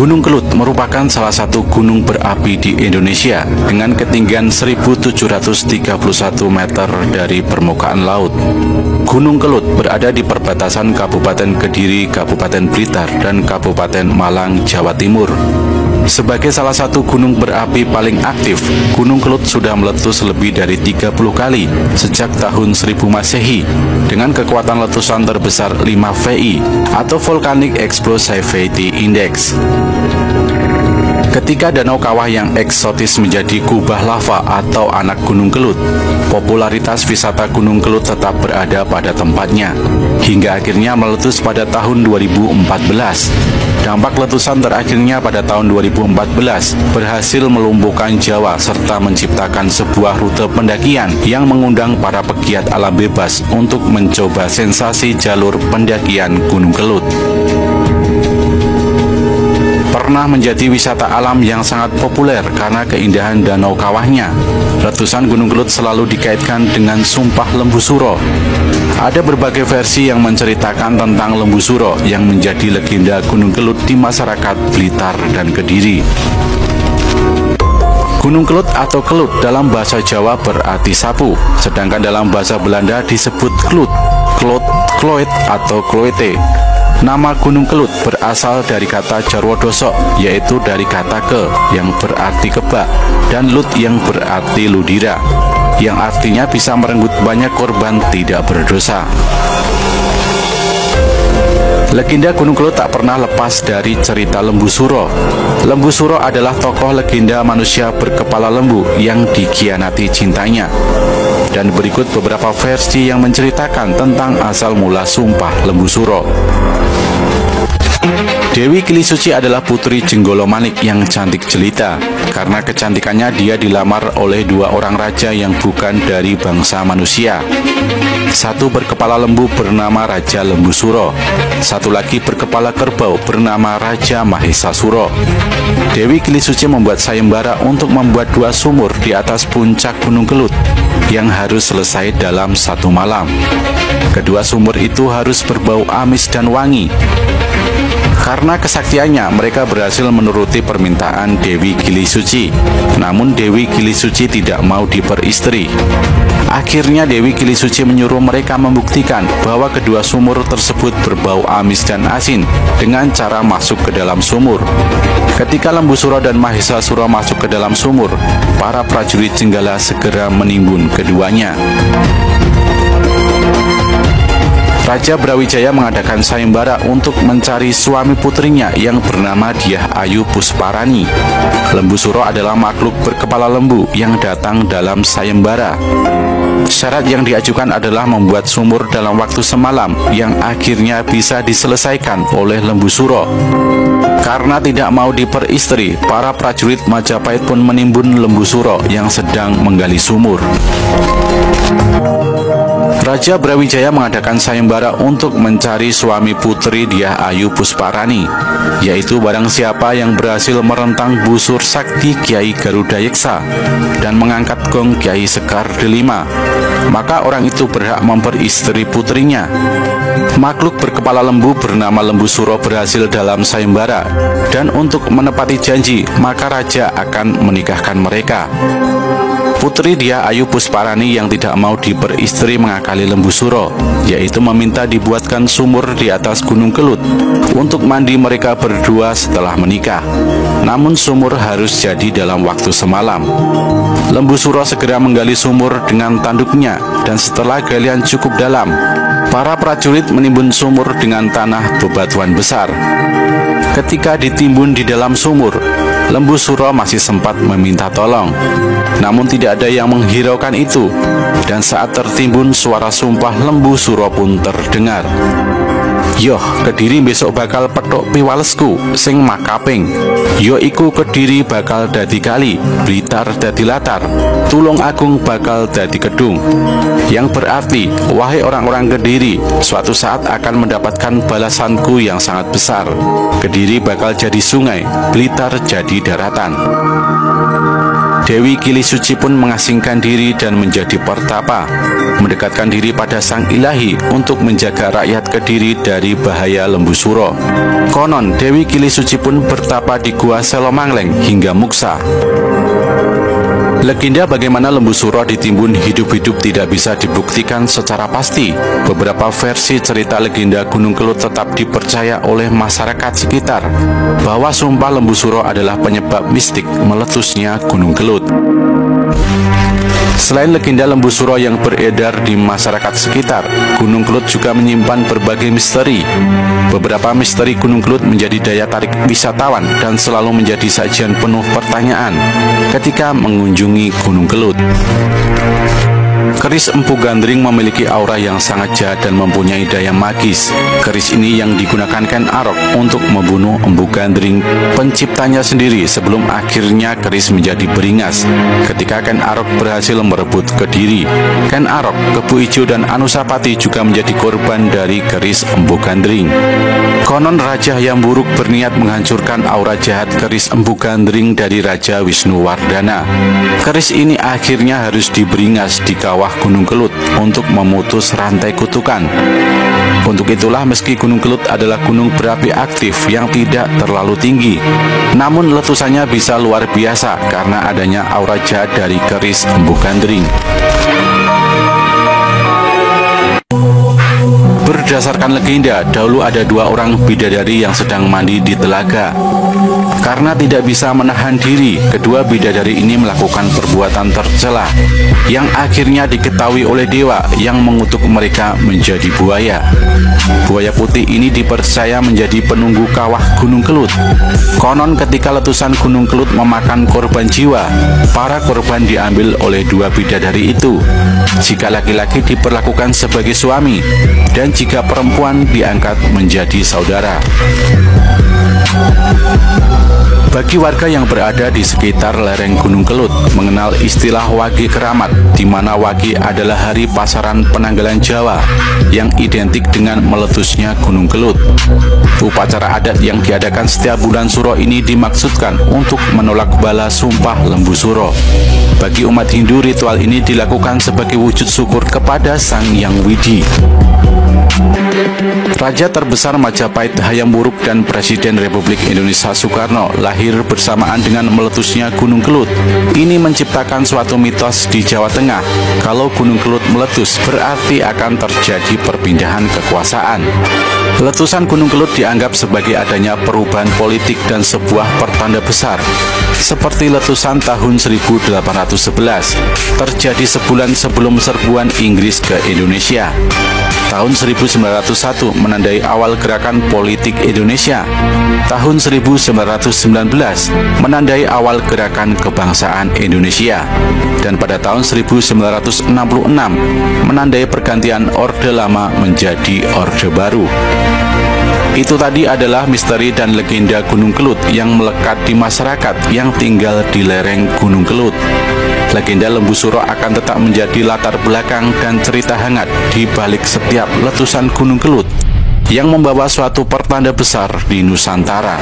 Gunung Kelut merupakan salah satu gunung berapi di Indonesia dengan ketinggian 1731 meter dari permukaan laut. Gunung Kelut berada di perbatasan Kabupaten Kediri, Kabupaten Blitar, dan Kabupaten Malang, Jawa Timur. Sebagai salah satu gunung berapi paling aktif, Gunung Kelut sudah meletus lebih dari 30 kali sejak tahun 1000 Masehi dengan kekuatan letusan terbesar 5 VI atau Volcanic Explosivity Index. Ketika danau kawah yang eksotis menjadi kubah lava atau anak Gunung Kelut, popularitas wisata Gunung Kelut tetap berada pada tempatnya, hingga akhirnya meletus pada tahun 2014. Dampak letusan terakhirnya pada tahun 2014 berhasil melumpuhkan Jawa serta menciptakan sebuah rute pendakian yang mengundang para pegiat alam bebas untuk mencoba sensasi jalur pendakian Gunung Kelut. Pernah menjadi wisata alam yang sangat populer karena keindahan danau kawahnya. Letusan Gunung Kelut selalu dikaitkan dengan sumpah Lembu Suro. Ada berbagai versi yang menceritakan tentang Lembu Suro yang menjadi legenda Gunung Kelut di masyarakat Blitar dan Kediri. Gunung Kelut atau Kelut dalam bahasa Jawa berarti sapu, sedangkan dalam bahasa Belanda disebut Klut, Klot, Kloet atau Kloete. Nama Gunung Kelut berasal dari kata Jarwodoso, yaitu dari kata ke yang berarti kebak dan lut yang berarti ludira, yang artinya bisa merenggut banyak korban tidak berdosa. Legenda Gunung Kelut tak pernah lepas dari cerita Lembu Suro. Lembu Suro adalah tokoh legenda manusia berkepala lembu yang dikhianati cintanya. Dan berikut beberapa versi yang menceritakan tentang asal mula sumpah Lembu Suro. Dewi Kilisuci adalah putri Jenggolo Manik yang cantik jelita. Karena kecantikannya dia dilamar oleh dua orang raja yang bukan dari bangsa manusia. Satu berkepala lembu bernama Raja Lembu Suro, satu lagi berkepala kerbau bernama Raja Mahesa Suro. Dewi Kilisuci membuat sayembara untuk membuat dua sumur di atas puncak Gunung Kelut yang harus selesai dalam satu malam. Kedua sumur itu harus berbau amis dan wangi. Karena kesaktiannya, mereka berhasil menuruti permintaan Dewi Kilisuci. Namun Dewi Kilisuci tidak mau diperistri. Akhirnya Dewi Kilisuci menyuruh mereka membuktikan bahwa kedua sumur tersebut berbau amis dan asin dengan cara masuk ke dalam sumur. Ketika Lembu Suro dan Mahesa Suro masuk ke dalam sumur, para prajurit Jenggala segera menimbun keduanya. Raja Brawijaya mengadakan sayembara untuk mencari suami putrinya yang bernama Dyah Ayu Pusparani. Lembu Suro adalah makhluk berkepala lembu yang datang dalam sayembara. Syarat yang diajukan adalah membuat sumur dalam waktu semalam yang akhirnya bisa diselesaikan oleh Lembu Suro. Karena tidak mau diperistri, para prajurit Majapahit pun menimbun Lembu Suro yang sedang menggali sumur. Raja Brawijaya mengadakan sayembara untuk mencari suami putri Dyah Ayu Pusparani, yaitu barang siapa yang berhasil merentang busur sakti Kiai Garuda Yeksa dan mengangkat gong Kiai Sekar Delima, maka orang itu berhak memperistri putrinya. Makhluk berkepala lembu bernama Lembu Suro berhasil dalam sayembara, dan untuk menepati janji, maka raja akan menikahkan mereka. Putri Dyah Ayu Pusparani yang tidak mau diperistri mengakali Lembu Suro, yaitu meminta dibuatkan sumur di atas Gunung Kelut untuk mandi mereka berdua setelah menikah. Namun sumur harus jadi dalam waktu semalam. Lembu Suro segera menggali sumur dengan tanduknya, dan setelah galian cukup dalam, para prajurit menimbun sumur dengan tanah bebatuan besar. Ketika ditimbun di dalam sumur, Lembu Suro masih sempat meminta tolong. Namun tidak ada yang menghiraukan itu, dan saat tertimbun suara sumpah Lembu Suro pun terdengar. Yoh, Kediri besok bakal petuk piwalesku sing makaping. Yo iku Kediri bakal dadi kali, Blitar dadi latar, Tulung Agung bakal dadi kedung. Yang berarti, wahai orang-orang Kediri, suatu saat akan mendapatkan balasanku yang sangat besar. Kediri bakal jadi sungai, Blitar jadi daratan. Dewi Kili Suci pun mengasingkan diri dan menjadi pertapa, mendekatkan diri pada Sang Ilahi untuk menjaga rakyat Kediri dari bahaya lembu suro. Konon, Dewi Kili Suci pun bertapa di Gua Selomangleng hingga muksa. Legenda bagaimana lembu suro ditimbun hidup-hidup tidak bisa dibuktikan secara pasti. Beberapa versi cerita legenda Gunung Kelut tetap dipercaya oleh masyarakat sekitar, bahwa sumpah lembu suro adalah penyebab mistik meletusnya Gunung Kelut. Selain legenda lembu suro yang beredar di masyarakat sekitar, Gunung Kelut juga menyimpan berbagai misteri. Beberapa misteri Gunung Kelut menjadi daya tarik wisatawan dan selalu menjadi sajian penuh pertanyaan ketika mengunjungi Gunung Kelut. Keris Empu Gandring memiliki aura yang sangat jahat dan mempunyai daya magis. Keris ini yang digunakan Ken Arok untuk membunuh Empu Gandring, penciptanya sendiri, sebelum akhirnya keris menjadi beringas ketika Ken Arok berhasil merebut Kediri. Ken Arok, Kebu Ijo, dan Anusapati juga menjadi korban dari keris Empu Gandring. Konon Raja Hayam Wuruk berniat menghancurkan aura jahat keris Empu Gandring dari Raja Wisnuwardana. Keris ini akhirnya harus diberingas di kawah Gunung Kelut untuk memutus rantai kutukan. Untuk itulah meski Gunung Kelut adalah gunung berapi aktif yang tidak terlalu tinggi, namun letusannya bisa luar biasa karena adanya aura jahat dari keris Empu Gandring. Berdasarkan legenda, dahulu ada dua orang bidadari yang sedang mandi di telaga. Karena tidak bisa menahan diri, kedua bidadari ini melakukan perbuatan tercela yang akhirnya diketahui oleh dewa yang mengutuk mereka menjadi buaya. Buaya putih ini dipercaya menjadi penunggu kawah Gunung Kelut. Konon ketika letusan Gunung Kelut memakan korban jiwa, para korban diambil oleh dua bidadari itu. Jika laki-laki diperlakukan sebagai suami, dan jika perempuan diangkat menjadi saudara. Bagi warga yang berada di sekitar lereng Gunung Kelut mengenal istilah Wage Keramat, di mana Wage adalah hari pasaran penanggalan Jawa yang identik dengan meletusnya Gunung Kelut. Upacara adat yang diadakan setiap bulan Suro ini dimaksudkan untuk menolak bala sumpah lembu suro. Bagi umat Hindu, ritual ini dilakukan sebagai wujud syukur kepada Sang Hyang Widi. Raja terbesar Majapahit Hayam Wuruk dan Presiden Republik Indonesia Soekarno lahir bersamaan dengan meletusnya Gunung Kelut. Ini menciptakan suatu mitos di Jawa Tengah. Kalau Gunung Kelut meletus, berarti akan terjadi perpindahan kekuasaan. Letusan Gunung Kelut dianggap sebagai adanya perubahan politik dan sebuah pertanda besar. Seperti letusan tahun 1811, terjadi sebulan sebelum serbuan Inggris ke Indonesia. Tahun 1901 menandai awal gerakan politik Indonesia. Tahun 1919 menandai awal gerakan kebangsaan Indonesia. Dan pada tahun 1966 menandai pergantian Orde Lama menjadi Orde Baru. Itu tadi adalah misteri dan legenda Gunung Kelut yang melekat di masyarakat yang tinggal di lereng Gunung Kelut. Legenda lembu suro akan tetap menjadi latar belakang dan cerita hangat di balik setiap letusan Gunung Kelut yang membawa suatu pertanda besar di Nusantara.